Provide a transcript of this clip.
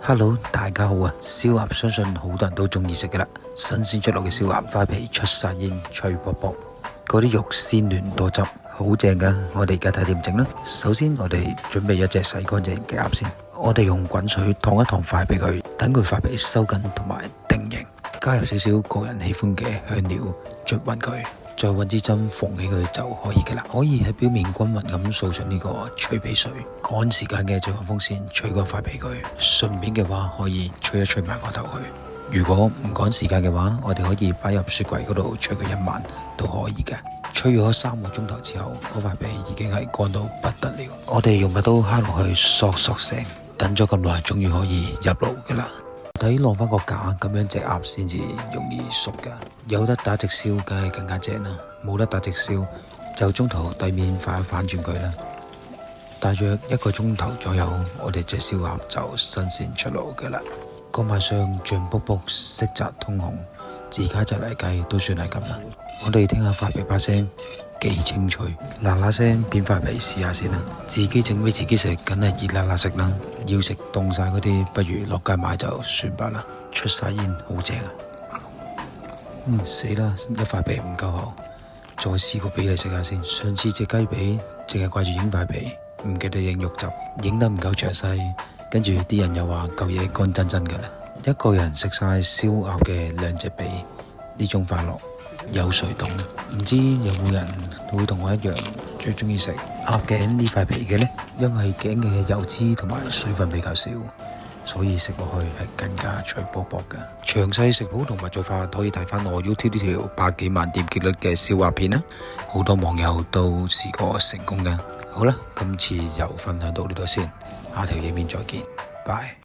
Hello，大家好啊！燒鴨相信好多人都中意食噶啦，新鮮出爐嘅燒鴨，塊皮出晒煙，脆卜卜，嗰啲肉鮮嫩多汁，好正噶！我哋而家睇點整啦。首先我哋準備一隻洗乾淨嘅鴨先，我哋用滾水燙一燙塊皮佢，等佢塊皮收緊同埋定型，加入少少個人喜歡嘅香料，捽勻佢。再揾支針縫起佢就可以嘅啦，可以喺表面均勻咁掃出呢個脆皮水。趕時間嘅就用風扇吹個塊皮佢，順便嘅話可以吹一吹埋個頭佢。如果唔趕時間嘅話，我哋可以擺入雪櫃嗰度吹佢一晚都可以嘅。吹咗3個鐘頭之後，嗰塊皮已經係乾到不得了。我哋用把刀敲落去，嗦聲，等咗咁耐，終於可以入爐嘅啦。睇晾翻個架，咁樣隻鴨先至容易熟噶。有得打直燒，梗係更加正啦。冇得打直燒，就中途底面反轉佢啦。大約1個鐘頭左右，我哋隻燒鴨就新鮮出爐噶啦。個賣相醬卜卜，色澤通紅，自家隻嚟計都算係咁啦。我哋聽下塊皮把聲幾清脆，嗱聲片塊皮試下先啦。自己整俾自己食，梗係熱辣辣食啦。要食凍晒嗰啲，不如落街買就算罷啦。出晒煙，好正啊！死啦，一塊皮唔夠厚，再試個俾你食下先。上次隻雞髀淨係掛住影塊皮，唔記得影肉汁，影得唔夠詳細，跟住啲人又話嚿嘢乾真真噶啦。一個人食晒燒鴨嘅2隻髀，呢種快樂有誰懂？唔知有冇人會同我一樣最中意食鴨頸呢塊皮嘅呢？因為頸嘅油脂同埋水分比較少，所以食落去係更加脆卜卜嘅。詳細食譜同埋做法可以睇翻我 YouTube 呢條100幾萬點擊率嘅燒鴨片啦，好多網友都試過成功嘅。好啦，今次又分享到呢度先，下條影片再見，拜。